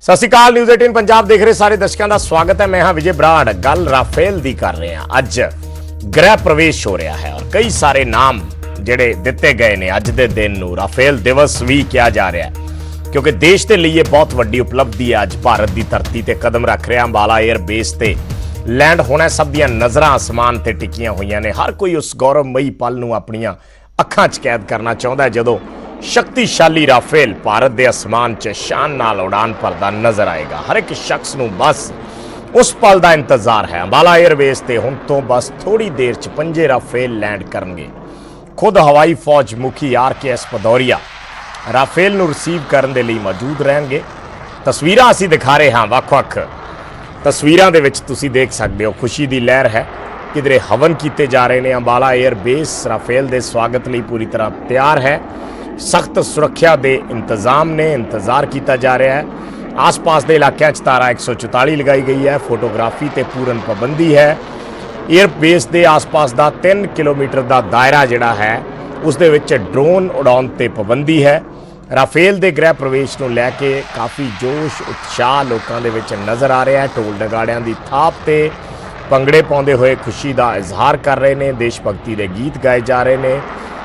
ਸਤਿ ਸ਼੍ਰੀ ਅਕਾਲ। ਨਿਊਜ਼ 18 ਪੰਜਾਬ ਦੇਖ ਰਹੇ ਸਾਰੇ ਦਰਸ਼ਕਾਂ ਦਾ ਸਵਾਗਤ ਹੈ। ਮੈਂ ਹਾਂ ਵਿਜੇ ਬਰਾੜ। ਗੱਲ ਰਾਫੇਲ ਦੀ ਕਰ ਰਹੇ ਹਾਂ। ਅੱਜ ਗ੍ਰਹਿ ਪ੍ਰਵੇਸ਼ ਹੋ ਰਿਹਾ ਹੈ ਔਰ ਕਈ ਸਾਰੇ ਨਾਮ ਜਿਹੜੇ ਦਿੱਤੇ ਗਏ ਨੇ ਅੱਜ ਦੇ ਦਿਨ ਨੂੰ ਰਾਫੇਲ ਦਿਵਸ ਵੀ ਕਿਹਾ ਜਾ ਰਿਹਾ ਹੈ ਕਿਉਂਕਿ ਦੇਸ਼ ਦੇ ਲਈ ਇਹ ਬਹੁਤ ਵੱਡੀ ਉਪਲਬਧੀ ਹੈ। ਅੱਜ ਭਾਰਤ ਦੀ ਧਰਤੀ ਤੇ ਕਦਮ ਰੱਖ ਰਿਹਾ ਅੰਬਾਲਾ 에ਅਰ ਬੇਸ ਤੇ ਲੈਂਡ ਹੋਣਾ। ਸਭ ਦੀਆਂ ਨਜ਼ਰਾਂ ਅਸਮਾਨ ਤੇ ਟਿਕੀਆਂ ਹੋਈਆਂ ਨੇ। ਹਰ ਕੋਈ ਉਸ ਗੌਰਵਮਈ ਪਲ ਨੂੰ ਆਪਣੀਆਂ ਅੱਖਾਂ 'ਚ ਕੈਦ ਕਰਨਾ ਚਾਹੁੰਦਾ ਹੈ ਜਦੋਂ शक्तिशाली राफेल भारत के आसमान च शान नाल उड़ान भरदा नजर आएगा। हर एक शख्स नूं बस उस पल का इंतजार है। अंबाला एयरबेस ते हुण तो बस थोड़ी देर च 5 राफेल लैंड करनगे। खुद हवाई फौज मुखी RKS भदौरिया राफेल नूं रिसीव करन दे लई मौजूद रहणगे। तस्वीरां असीं दिखा रहे हां। ਵੱਖ-ਵੱਖ तस्वीरां दे विच तुसीं देख सकदे हो खुशी दी लहर है। किधरे हवन कीते जा रहे हैं। अंबाला एयरबेस राफेल के स्वागत लई पूरी तरह तैयार है। सख्त सुरक्षा के इंतजाम ने इंतजार किया जा रहा है। आस पास के इलाकों धारा 144 लगाई गई है। फोटोग्राफी ते पूर्ण पाबंदी है। एयरबेस के आस पास का 3 किलोमीटर का दायरा जोड़ा है उस दे विच ड्रोन उड़ाउण ते पाबंदी है। राफेल के गृह प्रवेश को लैके काफ़ी जोश उत्साह लोगों के विच नज़र आ रहा है। ढोल नगाड़ियां की थाप ते भंगड़े पाउंदे हुए खुशी का इजहार कर रहे हैं। देश भगती के गीत गाए जा रहे हैं।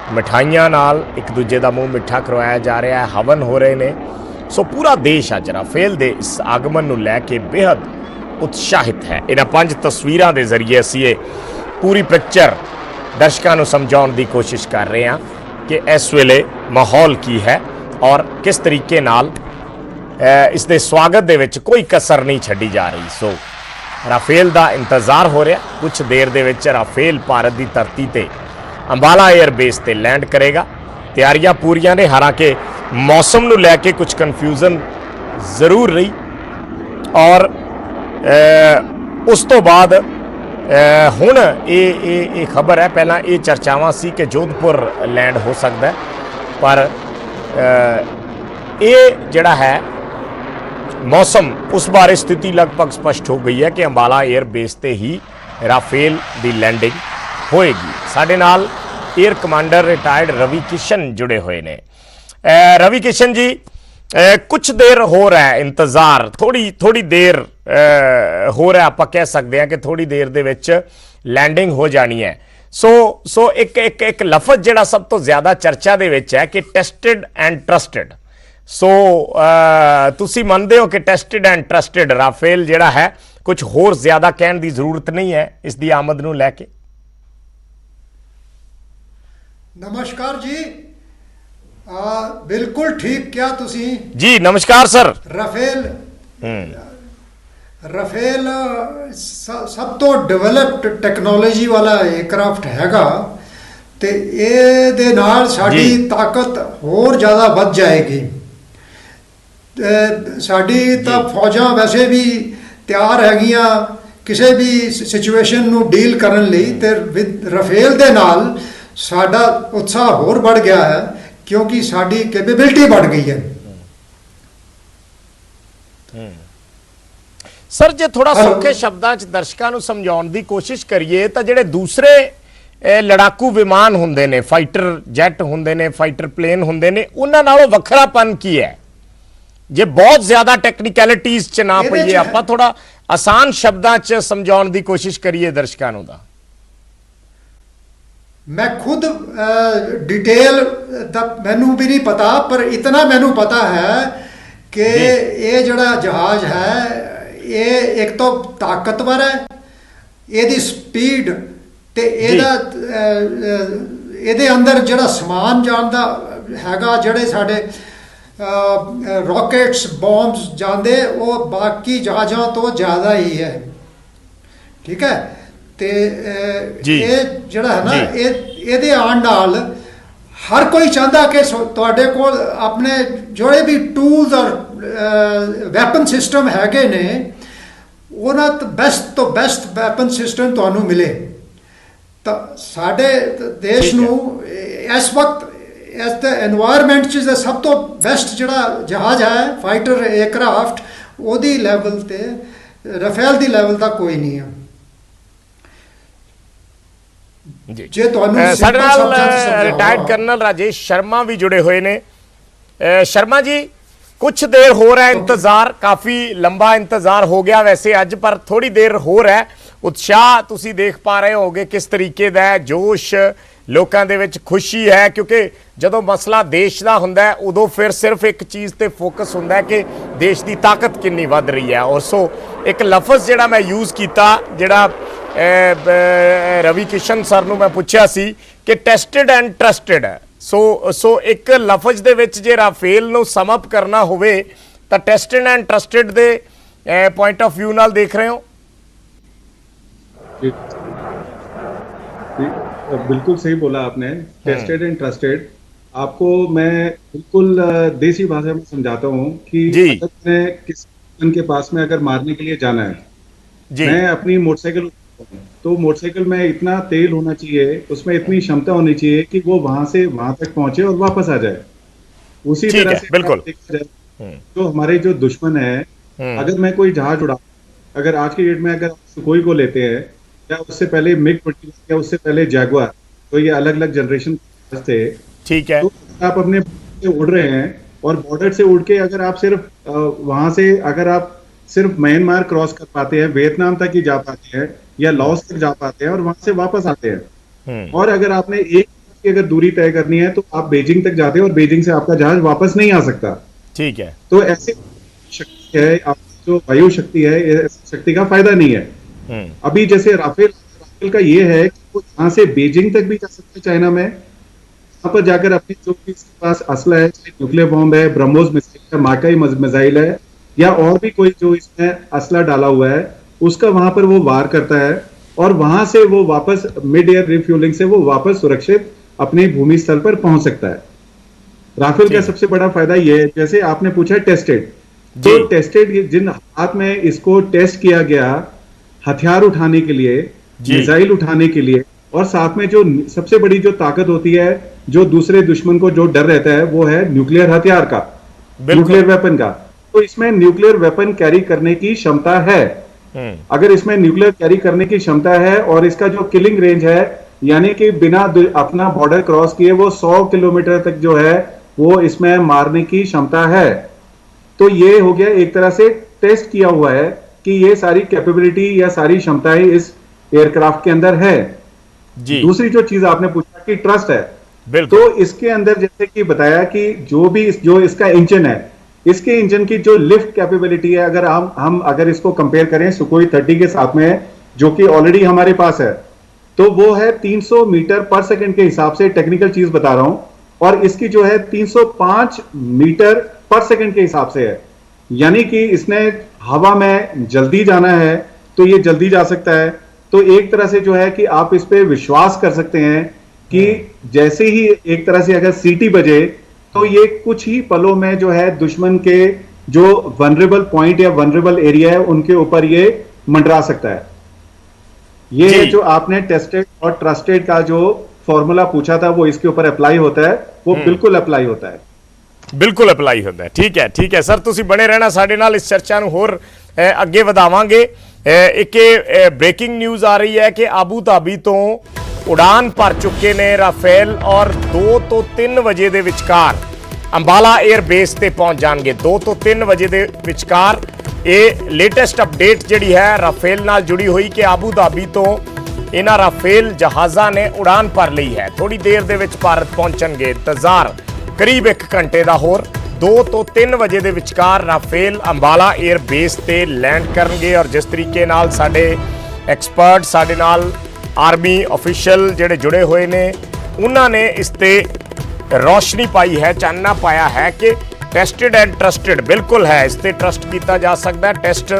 मिठाइयां नाल एक दूजे का मूँह मिठा करवाया जा रहा है। हवन हो रहे हैं। सो पूरा देश अज राफेल के इस आगमन को लैके बेहद उत्साहित है। इन्हां 5 तस्वीरों के जरिए असीं पूरी पिक्चर दर्शकों को समझाने की कोशिश कर रहे हैं कि इस वेले माहौल की है और किस तरीके नाल इसके स्वागत दे विच कोई कसर नहीं छड्डी जा रही। सो राफेल का इंतजार हो रहा। कुछ देर दे विच राफेल भारत की धरती ते अंबाला एयरबेस ते लैंड करेगा। तैयारियां पूरियां ने। हालांकि मौसम नूं लैके कुछ कन्फ्यूजन जरूर रही और उस तो बाद हुण ये खबर है। पहला ये चर्चावां सी कि जोधपुर लैंड हो सकता है पर ये जिहड़ा है मौसम उस बारे स्थिति लगभग स्पष्ट हो गई है कि अंबाला एयरबेस ते ही राफेल की लैंडिंग होएगी। साडे नाल air commander retired Ravi Kishan जुड़े हुए ने। रवि किशन जी, कुछ देर हो रहा है इंतज़ार, थोड़ी देर हो रहा है। आप कह सकते हैं कि थोड़ी देर दे विच लैंडिंग हो जानी है। सो एक लफज जिहड़ा सब तो ज़्यादा चर्चा दे विच है कि टेस्टिड एंड ट्रस्टिड। सो तुसी मनदे हो कि टेस्टिड एंड ट्रस्टिड राफेल जिहड़ा है कुछ होर ज़्यादा कहने की जरूरत नहीं है इसकी आमद नूं लैके? नमस्कार जी। बिल्कुल ठीक क्या तुसी जी। नमस्कार सर। राफेल सब तो डेवलप्ड टेक्नोलॉजी वाला एयरक्राफ्ट हैगा ते ਇਹਦੇ ਨਾਲ ਸਾਡੀ ਤਾਕਤ ਹੋਰ ਜ਼ਿਆਦਾ ਵੱਧ ਜਾਏਗੀ। ਸਾਡੀ ਤਾਂ ਫੌਜਾਂ ਵੈਸੇ ਵੀ ਤਿਆਰ ਹੈਗੀਆਂ ਕਿਸੇ ਵੀ ਸਿਚੁਏਸ਼ਨ ਨੂੰ ਡੀਲ ਕਰਨ ਲਈ ਤੇ ਵਿਦ ਰਾਫੇਲ ਦੇ ਨਾਲ साडा उत्साह होर बढ़ गया है क्योंकि साडी कैपेबिलिटी बढ़ गई है। सर जे थोड़ा सौखे शब्दां च दर्शकों को समझाउण दी कोशिश करिए तो जिहड़े दूसरे लड़ाकू विमान हुंदे ने, फाइटर जैट हुंदे ने, फाइटर प्लेन हुंदे ने, उन्हां नालों वखरापन की है? जे बहुत ज्यादा टैक्नीकैलिटीज़ च ना पईए आपां थोड़ा आसान शब्दां च समझाउण दी कोशिश करिए दर्शकों दा। मैं खुद डिटेल मैनू भी नहीं पता पर इतना मैनू पता है कि ये जड़ा जहाज है ये एक तो ताकतवर है, ਇਹਦੀ स्पीड ते ਇਹਦੇ अंदर जड़ा समान जांदा हैगा जड़े साडे रॉकेट्स बॉम्ब्स जांदे वो बाकी जहाज़ों तो ज़्यादा ही है। ठीक है ਤੇ ਇਹ ਜਿਹੜਾ ਹੈ ਨਾ ਇਹਦੇ ਆਉਣ ਨਾਲ ਹਰ ਕੋਈ ਚਾਹੁੰਦਾ ਕਿ ਤੁਹਾਡੇ ਕੋਲ ਆਪਣੇ ਜਿਹੜੇ ਵੀ ਟੂਲਸ ਔਰ ਵੈਪਨ ਸਿਸਟਮ ਹੈਗੇ ਨੇ ਉਹਨਾਂ ਤੋਂ ਬੈਸਟ ਵੈਪਨ ਸਿਸਟਮ ਤੁਹਾਨੂੰ ਮਿਲੇ। ਤਾਂ ਸਾਡੇ ਦੇਸ਼ ਨੂੰ ਇਸ ਵਕਤ ਇਸ ਦਾ এনवायरमेंट 'ਚ ਸਭ ਤੋਂ ਬੈਸਟ ਜਿਹੜਾ ਜਹਾਜ਼ ਹੈ ਫਾਈਟਰ 에ਅਰਕ੍ਰਾਫਟ ਉਹਦੀ ਲੈਵਲ ਤੇ ਰਾਫੇਲ ਦੀ ਲੈਵਲ ਦਾ ਕੋਈ ਨਹੀਂ ਹੈ। ਸਾਡੇ ਨਾਲ ਰਿਟਾਇਰਡ ਕਰਨਲ राजेश शर्मा भी जुड़े हुए ने। शर्मा जी, कुछ देर हो रहा है इंतजार, काफी लंबा इंतजार हो गया वैसे अज, पर थोड़ी देर हो रहा है। उत्साह तुसी देख पा रहे होगे किस तरीके दा है, जोश लोकां दे विच, खुशी है, क्योंकि जदों मसला देश दा हुंदा है उदों फिर सिर्फ एक चीज़ ते फोकस हुंदा है कि देश की ताकत कितनी वध रही है। और सो एक लफज जिहड़ा मैं यूज़ किया, जिहड़ा रवि किशन सर नूं मैं पुछया सी कि टेस्टिड एंड ट्रस्टिड है। सो एक लफज दे विच जे राफेल नूं सम अप करना होवे तां टेस्टिड एंड ट्रस्टिड दे पॉइंट ऑफ व्यू नाल देख रहे हो? बिल्कुल सही बोला आपने, टेस्टेड एंड ट्रस्टेड। आपको मैं बिल्कुल देसी भाषा में समझाता हूँ कि अगर मैं किसी के पास में अगर मारने के लिए जाना है, मैं अपनी मोटरसाइकिल, तो मोटरसाइकिल में इतना तेल होना चाहिए, उसमें इतनी क्षमता होनी चाहिए कि वो वहां से वहां तक पहुंचे और वापस आ जाए। उसी तरह से बिल्कुल जो हमारे जो दुश्मन है, अगर मैं कोई जहाज उड़ा, अगर आज की डेट में अगर सुखोई को लेते हैं, या उससे पहले मिग 20 या उससे पहले जैगुआर, तो ये अलग अलग जनरेशन थे, ठीक है, तो आप अपने से उड़ रहे हैं और बॉर्डर से उड़ के अगर आप सिर्फ वहां से अगर आप सिर्फ म्यांमार क्रॉस कर पाते हैं, वियतनाम तक ही जा पाते हैं या लाओस तक जा पाते हैं और वहां से वापस आते हैं, और अगर आपने एक की अगर दूरी तय करनी है तो आप बीजिंग तक जाते हैं और बीजिंग से आपका जहाज वापस नहीं आ सकता। ठीक है, तो ऐसे शक्ति है, जो वायु शक्ति है, शक्ति का फायदा नहीं है। अभी जैसे राफेल का ये है कि वो यहाँ से बीजिंग तक भी जा सकते हैं चाइना में, वहां पर जाकर अपने जो भी इसके पास असला है, चाहे न्यूक्लियर बॉम्ब है, ब्रह्मोस मिसाइल है, माकाई मिसाइल है, या और भी कोई जो इसमें असला डाला हुआ है, उसका वहां पर वो वार करता है और वहां से वो वापस मिड एयर रिफ्यूलिंग से वो वापस सुरक्षित अपने भूमि स्थल पर पहुंच सकता है। राफेल का सबसे बड़ा फायदा ये है, जैसे आपने पूछा टेस्टेड, तो टेस्टेड जिन हाथ में इसको टेस्ट किया गया हथियार उठाने के लिए, मिसाइल उठाने के लिए, और साथ में जो सबसे बड़ी जो ताकत होती है, जो दूसरे दुश्मन को जो डर रहता है, वो है न्यूक्लियर हथियार का, न्यूक्लियर वेपन का। तो इसमें न्यूक्लियर वेपन कैरी करने की क्षमता है। अगर इसमें न्यूक्लियर कैरी करने की क्षमता है और इसका जो किलिंग रेंज है, यानी कि बिना अपना बॉर्डर क्रॉस किए वो 100 किलोमीटर तक जो है वो इसमें मारने की क्षमता है। तो ये हो गया एक तरह से टेस्ट किया हुआ है कि ये सारी कैपेबिलिटी या सारी क्षमताएं इस एयरक्राफ्ट के अंदर है। दूसरी जो चीज आपने पूछा कि ट्रस्ट है, तो इसके अंदर जैसे कि बताया कि जो इसका इंजन है, इसके इंजन की जो लिफ्ट कैपेबिलिटी है, अगर हम अगर इसको कंपेयर करें सुखोई 30 के साथ में, जो कि ऑलरेडी हमारे पास है, तो वो है 300 मीटर पर सेकंड के हिसाब से, टेक्निकल चीज बता रहा हूं, और इसकी जो है 305 मीटर पर सेकंड के हिसाब से है। यानी कि इसने हवा में जल्दी जाना है तो ये जल्दी जा सकता है। तो एक तरह से जो है कि आप इस पे विश्वास कर सकते हैं कि जैसे ही एक तरह से अगर सीटी बजे तो ये कुछ ही पलों में जो है दुश्मन के जो वनरेबल पॉइंट या वनरेबल एरिया है उनके ऊपर ये मंडरा सकता है। ये जो आपने टेस्टेड और ट्रस्टेड का जो फॉर्मूला पूछा था वो इसके ऊपर अप्लाई होता है, वो बिल्कुल अप्लाई होता है, बिल्कुल अप्लाई होता है। ठीक है सर, तुसी बने रहना साडे नाल, इस चर्चा नूं होर अगे वधावांगे। एक ब्रेकिंग न्यूज़ आ रही है कि आबू धाबी तो उड़ान भर चुके ने राफेल और 2 ਤੋਂ 3 ਵਜੇ ਦੇ ਵਿਚਕਾਰ ਅੰਬਾਲਾ 에ਅਰ ਬੇਸ ਤੇ ਪਹੁੰਚ ਜਾਣਗੇ। 2 ਤੋਂ 3 ਵਜੇ ਦੇ ਵਿਚਕਾਰ ਇਹ ਲੇਟੈਸਟ ਅਪਡੇਟ ਜਿਹੜੀ ਹੈ ਰਾਫੇਲ ਨਾਲ ਜੁੜੀ ਹੋਈ ਕਿ ਆਬੂ धाबी ਤੋਂ ਇਹਨਾਂ ਰਾਫੇਲ ਜਹਾਜ਼ਾਂ ਨੇ ਉਡਾਨ ਭਰ ਲਈ ਹੈ। ਥੋੜੀ ਦੇਰ ਦੇ ਵਿੱਚ ਭਾਰਤ ਪਹੁੰਚਣਗੇ। ਇੰਤਜ਼ਾਰ करीब 1 घंटे का होर 2 ਤੋਂ 3 ਵਜੇ ਦੇ ਵਿਚਕਾਰ ਰਾਫੇਲ ਅੰਬਾਲਾ 에ਅਰ ਬੇਸ ਤੇ ਲੈਂਡ ਕਰਨਗੇ। और जिस तरीके नाल साडे एक्सपर्ट साडे नाल आर्मी ऑफिशियल ਜਿਹੜੇ जुड़े हुए ने उन्होंने इस ते रोशनी पाई है, चानना पाया है कि टेस्टिड एंड ट्रस्टिड बिल्कुल है, इस ते ट्रस्ट किया जा सकता है, टेस्ट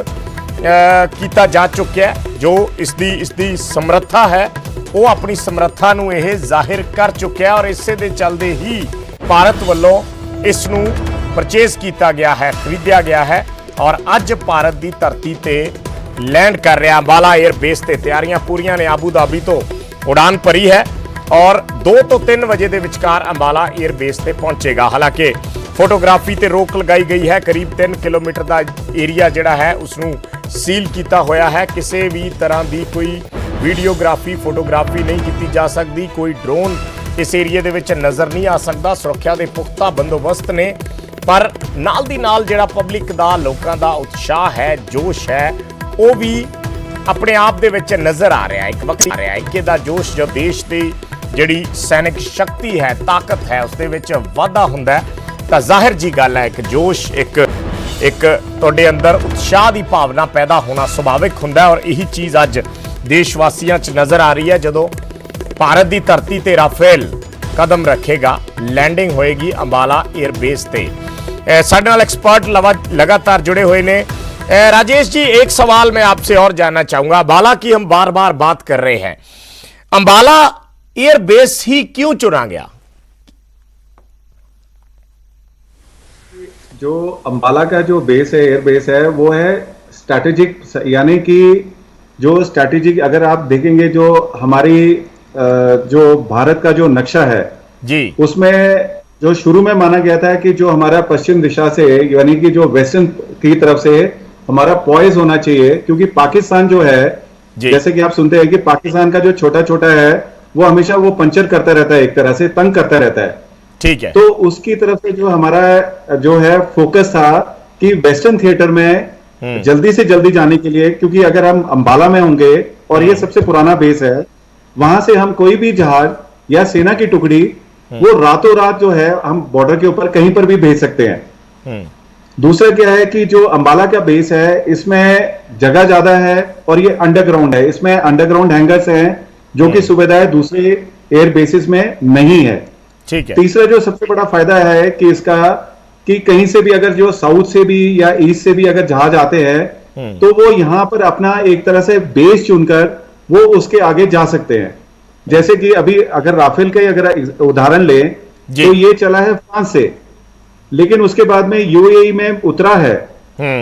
किया जा चुका है। जो इसकी समर्था है वो अपनी समर्था नूं यह जाहिर कर चुका है और इसे दे चलते ही भारत वालों इसनूं परचेज किया गया है, खरीदा गया है और अज भारत की धरती ते लैंड कर रहा अंबाला एयर बेस ते। तैयारियां पूरियां ने, आबू धाबी तो उड़ान भरी है और 2 ਤੋਂ 3 ਵਜੇ ਦੇ ਵਿਚਕਾਰ अंबाला एयर बेस ते पहुंचेगा। हालांकि फोटोग्राफी ते रोक लगाई गई है, करीब 3 किलोमीटर का एरिया जिहड़ा है उसनूं सील किया होया है। किसी भी तरह की कोई वीडियोग्राफी फोटोग्राफी नहीं की जा सकती, कोई ड्रोन इस एरिए दे विच नज़र नहीं आ सकता। सुरक्षा के पुख्ता बंदोबस्त ने ਪਰ ਨਾਲ ਦੀ ਨਾਲ ਜਿਹੜਾ ਪਬਲਿਕ ਦਾ, ਲੋਕਾਂ ਦਾ ਉਤਸ਼ਾਹ ਹੈ, ਜੋਸ਼ ਹੈ, ਉਹ ਵੀ ਆਪਣੇ ਆਪ ਦੇ ਵਿੱਚ ਨਜ਼ਰ ਆ ਰਿਹਾ। ਇੱਕ ਵਕਤ ਆ ਰਿਹਾ ਕਿ ਦਾ ਜੋਸ਼ ਜੋ ਦੇਸ਼ ਦੀ ਜਿਹੜੀ ਸੈਨਿਕ ਸ਼ਕਤੀ ਹੈ, ਤਾਕਤ ਹੈ, ਉਸ ਦੇ ਵਿੱਚ ਵਾਧਾ ਹੁੰਦਾ ਤਾਂ ਜ਼ਾਹਿਰ ਜੀ ਗੱਲ ਹੈ, ਇੱਕ ਜੋਸ਼, ਇੱਕ ਤੁਹਾਡੇ ਅੰਦਰ ਉਤਸ਼ਾਹ ਦੀ ਭਾਵਨਾ ਪੈਦਾ ਹੋਣਾ ਸੁਭਾਵਿਕ ਹੁੰਦਾ। ਔਰ ਇਹੀ ਚੀਜ਼ ਅੱਜ ਦੇਸ਼ ਵਾਸੀਆਂ 'ਚ ਨਜ਼ਰ ਆ ਰਹੀ ਹੈ ਜਦੋਂ ਭਾਰਤ ਦੀ ਧਰਤੀ ਤੇ ਰਾਫੇਲ ਕਦਮ ਰੱਖੇਗਾ, ਲੈਂਡਿੰਗ होएगी अंबाला एयरबेस पे। साडे नाल एक्सपर्ट लगातार जुड़े हुए ने। राजेश जी, एक सवाल मैं आपसे और जानना चाहूंगा। अंबाला की हम बार बार बात कर रहे हैं, अंबाला एयरबेस ही क्यों चुना गया? जो अंबाला का जो बेस है, एयरबेस है, वो है स्ट्रैटेजिक, यानी कि जो स्ट्रैटेजिक, अगर आप देखेंगे जो हमारी जो भारत का जो नक्शा है जी, उसमें जो शुरू में माना गया था कि जो हमारा पश्चिम दिशा से, यानी कि जो वेस्टर्न की तरफ से हमारा पॉइज होना चाहिए, क्योंकि पाकिस्तान जो है, जैसे कि आप सुनते हैं कि पाकिस्तान का जो छोटा छोटा है वो हमेशा वो पंचर करता रहता है, एक तरह से तंग करता रहता है। ठीक है। तो उसकी तरफ से जो हमारा जो है फोकस था कि वेस्टर्न थिएटर में जल्दी से जल्दी जाने के लिए, क्योंकि अगर हम अंबाला में होंगे और ये सबसे पुराना बेस है, वहां से हम कोई भी जहाज या सेना की टुकड़ी वो रातों रात जो है हम बॉर्डर के ऊपर कहीं पर भी भेज सकते हैं। दूसरा क्या है कि जो अंबाला का बेस है, इसमें जगह ज्यादा है और ये अंडरग्राउंड है, इसमें अंडरग्राउंड हैंगर्स हैं जो कि सुविधाएं दूसरे एयर बेसिस में नहीं है। ठीक है। तीसरा जो सबसे बड़ा फायदा है कि इसका, कि कहीं से भी अगर जो साउथ से भी या ईस्ट से भी अगर जहाज आते हैं तो वो यहां पर अपना एक तरह से बेस चुनकर वो उसके आगे जा सकते हैं। जैसे कि अभी अगर राफेल का ही अगर उदाहरण लें तो ये चला है फ्रांस से, लेकिन उसके बाद में यूएई में उतरा है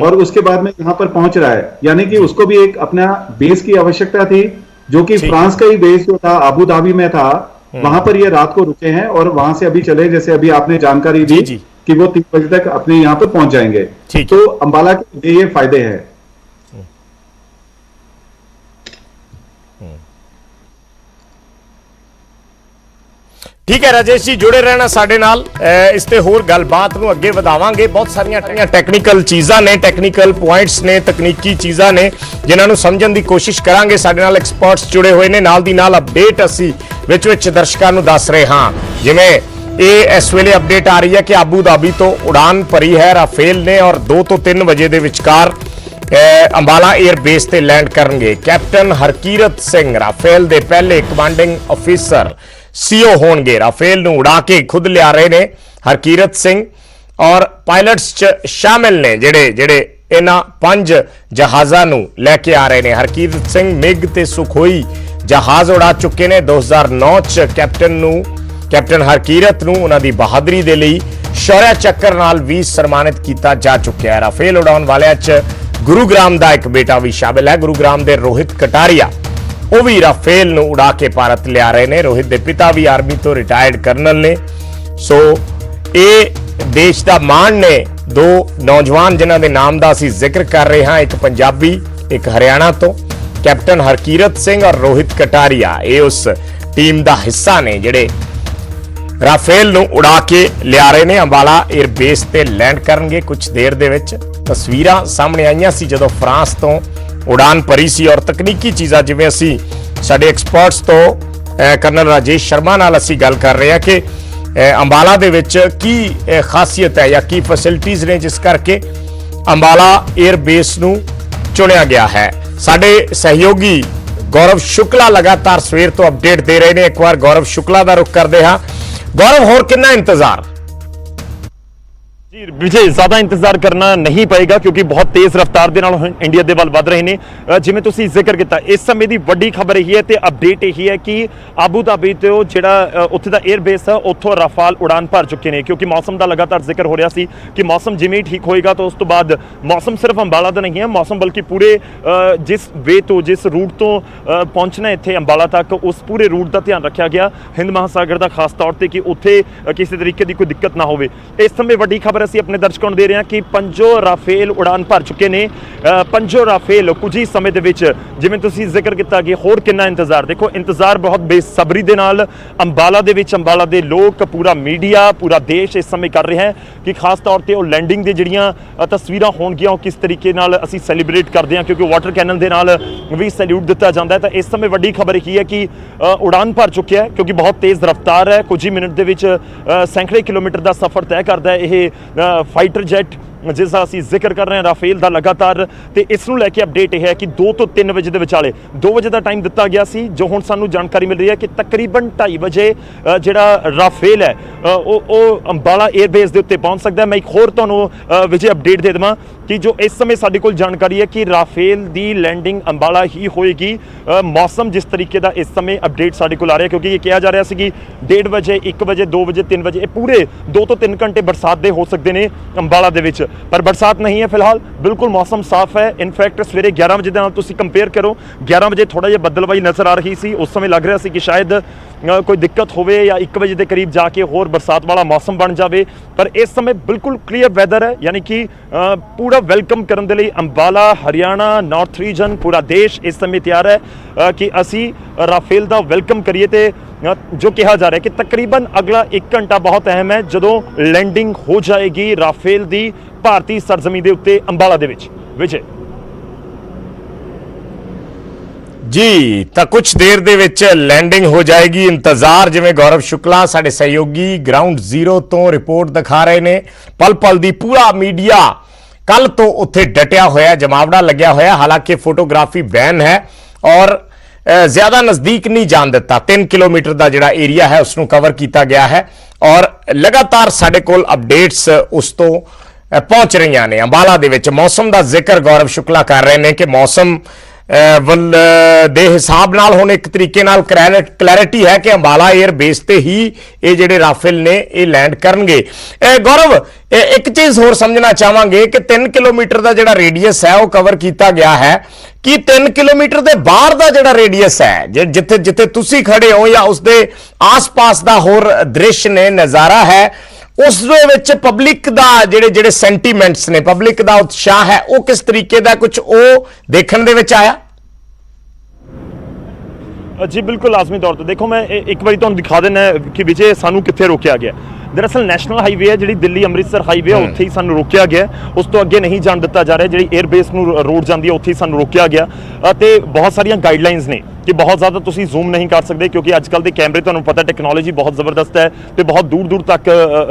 और उसके बाद में यहां पर पहुंच रहा है, यानी कि उसको भी एक अपना बेस की आवश्यकता थी, जो कि फ्रांस का ही बेस जो था अबू धाबी में था, वहां पर ये रात को रुके हैं और वहां से अभी चले, जैसे अभी आपने जानकारी दी कि वो 3 बजे तक अपने यहां पर पहुंच जाएंगे। तो अंबाला के ये फायदे हैं। ठीक है राजेश जी, जुड़े रहना साडे नाल, इस ते होर गलबात नूं अगे वधावांगे। बहुत सारियां टैक्नीकल चीज़ां ने, टैक्नीकल पॉइंट्स ने, तकनीकी चीज़ां ने जिन्हां नूं समझण दी कोशिश करांगे। साडे नाल एक्सपर्ट्स जुड़े हुए ने, नाल दी नाल अपडेट असीं विच दर्शकां नूं दस रहे हां। जिवें ये इस वेले अपडेट आ रही है कि आबू धाबी तो उड़ान भरी है राफेल ने और 2 ਤੋਂ 3 ਵਜੇ ਦੇ ਵਿਚਕਾਰ अंबाला एयरबेस ਤੇ लैंड ਕਰਨਗੇ। कैप्टन हरकीरत सिंह राफेल ਦੇ ਪਹਿਲੇ कमांडिंग ऑफिसर सीओ होणगे। राफेल नूं उड़ा के खुद लिया रहे ने हरकीरत सिंह, और पायलट्स च शामिल ने ਜਿਹੜੇ ਇਹਨਾਂ 5 जहाज़ां नूं लैके आ रहे ने। हरकीरत सिंह मिग ते सुखोई जहाज उड़ा चुके ने। 2009 च कैप्टन हरकीरत नूं उन्हां दी बहादरी दे लई शौर्य चक्कर नाल भी सन्मानित किया जा चुका है। राफेल उड़ाउण वालियां च गुरुग्राम का एक बेटा भी शामिल है। गुरुग्राम के रोहित कटारिया वो भी राफेल नूं उड़ा के भारत लिया रहे ने। रोहित के पिता भी आर्मी तो रिटायर्ड कर्नल ने। सो ये देश का मान ने। 2 नौजवान जिन्हां दे नाम का असीं जिक्र कर रहे हैं, एक पंजाबी, एक हरियाणा तो, कैप्टन हरकीरत सिंह और रोहित कटारिया, ये उस टीम का हिस्सा ने जिहड़े राफेल नूं उड़ा के लिया रहे ने। अंबाला एयरबेस ते लैंड करनगे कुछ देर दे विच। तस्वीरां सामने आईयां सी जदों फ्रांस तो उड़ान भरी सी, और तकनीकी चीज़ां जिवें असीं साडे एक्सपर्ट्स तो कर्नल राजेश शर्मा नाल असीं गल कर रहे हैं कि अंबाला दे विच की खासियत है या की फैसिलिटीज़ ने जिस करके अंबाला एयरबेस नूं चुनिया गया है। साडे सहयोगी गौरव शुक्ला लगातार सवेर तो अपडेट दे रहे हैं। एक बार गौरव शुक्ला का रुख करते हैं। गौरव, होर कितना इंतजार? जी विजय, ज्यादा इंतजार करना नहीं पएगा क्योंकि बहुत तेज रफ्तार दे नाल इंडिया दे वल वध रहे ने। जिवें तुसीं जिक्र किया, इस समय दी वड्डी खबर यही है ते अपडेट यही है कि आबू धाबी तो जिहड़ा उत्थे दा एयरबेस है उत्थों राफेल उड़ान भर चुके हैं, क्योंकि मौसम का लगातार जिक्र हो रहा सी कि मौसम जिवें ही ठीक होएगा तो उस तो बाद मौसम सिर्फ अंबाला दा नहीं है, मौसम बल्कि पूरे जिस वे तो जिस रूट तो पहुंचना इत्थे अंबाला तक, उस पूरे रूट का ध्यान रखा गया हिंद महासागर का, खास तौर पर कि उत्थे किसी तरीके की कोई दिक्कत ना हो। इस समय वड्डी खबर ਖਬਰ ਅਸੀਂ ਆਪਣੇ ਦਰਸ਼ਕਾਂ ਨੂੰ ਦੇ ਰਹੇ ਹਾਂ ਕਿ ਪੰਜੋ ਰਾਫੇਲ ਉਡਾਨ ਭਰ ਚੁੱਕੇ ਨੇ। ਪੰਜੋ ਰਾਫੇਲ ਕੁਝ ਹੀ ਸਮੇਂ ਦੇ ਵਿੱਚ, ਜਿਵੇਂ ਤੁਸੀਂ ਜ਼ਿਕਰ ਕੀਤਾ ਕਿ ਹੋਰ ਕਿੰਨਾ ਇੰਤਜ਼ਾਰ, ਦੇਖੋ ਇੰਤਜ਼ਾਰ ਬਹੁਤ ਬੇਸਬਰੀ ਦੇ ਨਾਲ ਅੰਬਾਲਾ ਦੇ ਵਿੱਚ, ਅੰਬਾਲਾ ਦੇ ਲੋਕ, ਪੂਰਾ ਮੀਡੀਆ, ਪੂਰਾ ਦੇਸ਼ ਇਸ ਸਮੇਂ ਕਰ ਰਿਹਾ ਹੈ ਕਿ ਖਾਸ ਤੌਰ ਤੇ ਉਹ ਲੈਂਡਿੰਗ ਦੀ ਜਿਹੜੀਆਂ ਤਸਵੀਰਾਂ ਹੋਣਗੀਆਂ ਉਹ ਕਿਸ ਤਰੀਕੇ ਨਾਲ ਅਸੀਂ ਸੈਲੀਬ੍ਰੇਟ ਕਰਦੇ ਹਾਂ, ਕਿਉਂਕਿ ਵਾਟਰ ਕੈਨਨ ਦੇ ਨਾਲ ਵੀ ਸੈਲੂਟ ਦਿੱਤਾ ਜਾਂਦਾ ਹੈ। ਤਾਂ ਇਸ ਸਮੇਂ ਵੱਡੀ ਖਬਰ ਇਹ ਹੈ ਕਿ ਉਡਾਨ ਭਰ ਚੁੱਕਿਆ ਹੈ, ਕਿਉਂਕਿ ਬਹੁਤ ਤੇਜ਼ ਰਫ਼ਤਾਰ ਹੈ। ਕੁਝ ਹੀ ਮਿੰਟ ਦੇ ਵਿੱਚ ਸੈਂਕੜੇ ਕਿਲੋਮੀਟਰ ਦਾ ਸਫ਼ਰ ਤੈਅ ਕਰਦਾ ਹੈ ਇਹ ਫਾਈਟਰ ਜੈਟ ਜਿਸ ਦਾ ਅਸੀਂ ਜ਼ਿਕਰ ਕਰ ਰਹੇ ਹਾਂ ਰਾਫੇਲ ਦਾ ਲਗਾਤਾਰ। ਤੇ ਇਸ ਨੂੰ ਲੈ ਕੇ ਅਪਡੇਟ ਇਹ ਹੈ ਕਿ 2 ਤੋਂ 3 ਵਜੇ ਦੇ ਵਿਚਾਲੇ, 2 ਵਜੇ ਦਾ ਟਾਈਮ ਦਿੱਤਾ ਗਿਆ ਸੀ, ਜੋ ਹੁਣ ਸਾਨੂੰ ਜਾਣਕਾਰੀ ਮਿਲ ਰਹੀ ਹੈ ਕਿ ਤਕਰੀਬਨ 2:30 ਵਜੇ ਜਿਹੜਾ ਰਾਫੇਲ ਹੈ ਉਹ ਅੰਬਾਲਾ 에ਅਰਬੇਸ ਦੇ ਉੱਤੇ ਪਹੁੰਚ ਸਕਦਾ ਹੈ। ਮੈਂ ਇੱਕ ਹੋਰ ਤੁਹਾਨੂੰ ਵਿਜੇ ਅਪਡੇਟ ਦੇ ਦੇਵਾਂ ਕਿ ਜੋ ਇਸ ਸਮੇਂ ਸਾਡੇ ਕੋਲ ਜਾਣਕਾਰੀ ਹੈ ਕਿ ਰਾਫੇਲ ਦੀ ਲੈਂਡਿੰਗ ਅੰਬਾਲਾ ਹੀ ਹੋਏਗੀ। ਮੌਸਮ ਜਿਸ ਤਰੀਕੇ ਦਾ ਇਸ ਸਮੇਂ ਅਪਡੇਟ ਸਾਡੇ ਕੋਲ ਆ ਰਿਹਾ, ਕਿਉਂਕਿ ਇਹ ਕਿਹਾ ਜਾ ਰਿਹਾ ਸੀ ਕਿ 1:30 ਵਜੇ, 1 ਵਜੇ, 2 ਵਜੇ, 3 ਵਜੇ, ਇਹ ਪੂਰੇ 2 ਤੋਂ 3 ਘੰਟੇ ਬਰਸਾਤ ਦੇ ਹੋ ਸਕਦੇ ਨੇ ਅੰਬਾਲਾ ਦੇ ਵਿੱਚ, ਪਰ ਬਰਸਾਤ ਨਹੀਂ ਹੈ ਫਿਲਹਾਲ। ਬਿਲਕੁਲ ਮੌਸਮ ਸਾਫ਼ ਹੈ। ਇਨਫੈਕਟ ਸਵੇਰੇ 11 ਵਜੇ ਦੇ ਨਾਲ ਤੁਸੀਂ ਕੰਪੇਅਰ ਕਰੋ, 11 ਵਜੇ ਥੋੜਾ ਜਿਹਾ ਬੱਦਲਬਾਈ ਨਜ਼ਰ ਆ ਰਹੀ ਸੀ, ਉਸ ਸਮੇਂ ਲੱਗ ਰਿਹਾ ਸੀ ਕਿ ਸ਼ਾਇਦ ਕੋਈ ਦਿੱਕਤ ਹੋਵੇ ਜਾਂ 1 ਵਜੇ ਦੇ ਕਰੀਬ ਜਾ ਕੇ ਹੋਰ ਬਰਸਾਤ ਵਾਲਾ ਮੌਸਮ ਬਣ ਜਾਵੇ, ਪਰ ਇਸ ਸਮੇਂ ਬਿਲਕੁਲ ਕਲੀਅਰ ਵੈਦਰ ਹੈ। ਯਾਨੀ ਕਿ ਪੂਰਾ ਵੈਲਕਮ ਕਰਨ ਦੇ ਲਈ ਅੰਬਾਲਾ, ਹਰਿਆਣਾ, ਨਾਰਥ ਰੀਜਨ, ਪੂਰਾ ਦੇਸ਼ ਇਸ ਸਮੇਂ ਤਿਆਰ ਹੈ ਕਿ ਅਸੀਂ ਰਾਫੇਲ ਦਾ ਵੈਲਕਮ ਕਰੀਏ। ਤੇ ਜੋ ਕਿਹਾ ਜਾ ਰਿਹਾ ਕਿ ਤਕਰੀਬਨ ਅਗਲਾ 1 ਘੰਟਾ ਬਹੁਤ ਅਹਿਮ ਹੈ, ਜਦੋਂ ਲੈਂਡਿੰਗ ਹੋ ਜਾਏਗੀ ਰਾਫੇਲ ਦੀ ਭਾਰਤੀ ਸਰਜ਼ਮੀਨ ਦੇ ਉੱਤੇ ਅੰਬਾਲਾ ਦੇ ਵਿੱਚ। ਵਿਜੇ ਜੀ, ਤਾਂ ਕੁਝ ਦੇਰ ਦੇ ਵਿੱਚ ਲੈਂਡਿੰਗ ਹੋ ਜਾਏਗੀ। ਇੰਤਜ਼ਾਰ, ਜਿਵੇਂ ਗੌਰਵ ਸ਼ੁਕਲਾ ਸਾਡੇ ਸਹਿਯੋਗੀ ਗਰਾਊਂਡ ਜ਼ੀਰੋ ਤੋਂ ਰਿਪੋਰਟ ਦਿਖਾ ਰਹੇ ਨੇ, ਪਲ ਪਲ ਦੀ ਪੂਰਾ ਮੀਡੀਆ ਕੱਲ ਤੋਂ ਉੱਥੇ ਡਟਿਆ ਹੋਇਆ, ਜਮਾਵੜਾ ਲੱਗਿਆ ਹੋਇਆ। ਹਾਲਾਂਕਿ ਫੋਟੋਗ੍ਰਾਫੀ ਬੈਨ ਹੈ ਔਰ ਜ਼ਿਆਦਾ ਨਜ਼ਦੀਕ ਨਹੀਂ ਜਾਣ ਦਿੱਤਾ। 3 ਕਿਲੋਮੀਟਰ ਦਾ ਜਿਹੜਾ ਏਰੀਆ ਹੈ ਉਸ ਨੂੰ ਕਵਰ ਕੀਤਾ ਗਿਆ ਹੈ ਔਰ ਲਗਾਤਾਰ ਸਾਡੇ ਕੋਲ ਅਪਡੇਟਸ ਉਸ ਤੋਂ ਪਹੁੰਚ ਰਹੀਆਂ ਨੇ। ਅੰਬਾਲਾ ਦੇ ਵਿੱਚ ਮੌਸਮ ਦਾ ਜ਼ਿਕਰ ਗੌਰਵ ਸ਼ੁਕਲਾ ਕਰ ਰਹੇ ਨੇ ਕਿ ਮੌਸਮ ਦੇ ਹਿਸਾਬ ਨਾਲ ਹੁਣ ਇੱਕ ਤਰੀਕੇ ਨਾਲ ਕਲੈਰਿਟੀ ਹੈ ਕਿ ਅੰਬਾਲਾ 에ਅਰ ਬੇਸ ਤੇ ਹੀ ਇਹ ਜਿਹੜੇ ਰਾਫੇਲ ਨੇ ਇਹ ਲੈਂਡ ਕਰਨਗੇ। ਗੌਰਵ, ਇੱਕ ਚੀਜ਼ ਹੋਰ ਸਮਝਣਾ ਚਾਹਾਂਗੇ ਕਿ 3 ਕਿਲੋਮੀਟਰ ਦਾ ਜਿਹੜਾ ਰੇਡੀਅਸ ਹੈ ਉਹ ਕਵਰ ਕੀਤਾ ਗਿਆ ਹੈ, ਕਿ 3 ਕਿਲੋਮੀਟਰ ਦੇ ਬਾਹਰ ਦਾ ਜਿਹੜਾ ਰੇਡੀਅਸ ਹੈ, ਜਿੱਥੇ ਜਿੱਥੇ ਤੁਸੀਂ ਖੜੇ ਹੋ ਜਾਂ ਉਸਦੇ ਆਸ-ਪਾਸ ਦਾ ਹੋਰ ਦ੍ਰਿਸ਼ ਨੇ, ਨਜ਼ਾਰਾ ਹੈ, ਉਸ ਦੇ ਵਿੱਚ ਪਬਲਿਕ ਦਾ ਜਿਹੜੇ ਸੈਂਟੀਮੈਂਟਸ ਨੇ, ਪਬਲਿਕ ਦਾ ਉਤਸ਼ਾਹ ਹੈ, ਉਹ ਕਿਸ ਤਰੀਕੇ ਦਾ ਕੁਝ ਉਹ ਦੇਖਣ ਦੇ ਵਿੱਚ ਆਇਆ? ਜੀ ਬਿਲਕੁਲ ਲਾਜ਼ਮੀ ਤੌਰ ਤੇ ਦੇਖੋ, ਮੈਂ ਇੱਕ ਵਾਰੀ ਤੁਹਾਨੂੰ ਦਿਖਾ ਦੇਣਾ ਕਿ ਵਿਜੇ ਸਾਨੂੰ ਕਿੱਥੇ ਰੋਕਿਆ ਗਿਆ। ਦਰਅਸਲ ਨੈਸ਼ਨਲ ਹਾਈਵੇ ਹੈ, ਜਿਹੜੀ ਦਿੱਲੀ ਅੰਮ੍ਰਿਤਸਰ ਹਾਈਵੇ, ਉੱਥੇ ਹੀ ਸਾਨੂੰ ਰੋਕਿਆ ਗਿਆ। ਉਸ ਤੋਂ ਅੱਗੇ ਨਹੀਂ ਜਾਣ ਦਿੱਤਾ ਜਾ ਰਿਹਾ। ਜਿਹੜੀ 에ਅਰ ਬੇਸ ਨੂੰ ਰੋਡ ਜਾਂਦੀ ਹੈ ਉੱਥੇ ਹੀ ਸਾਨੂੰ ਰੋਕਿਆ ਗਿਆ ਅਤੇ ਬਹੁਤ ਸਾਰੀਆਂ ਗਾਈਡਲਾਈਨਸ ਨੇ ਕਿ ਬਹੁਤ ਜ਼ਿਆਦਾ ਤੁਸੀਂ ਜ਼ੂਮ ਨਹੀਂ ਕਰ ਸਕਦੇ, ਕਿਉਂਕਿ ਅੱਜ ਕੱਲ੍ਹ ਦੇ ਕੈਮਰੇ, ਤੁਹਾਨੂੰ ਪਤਾ ਟੈਕਨੋਲੋਜੀ ਬਹੁਤ ਜ਼ਬਰਦਸਤ ਹੈ ਤੇ ਬਹੁਤ ਦੂਰ ਦੂਰ ਤੱਕ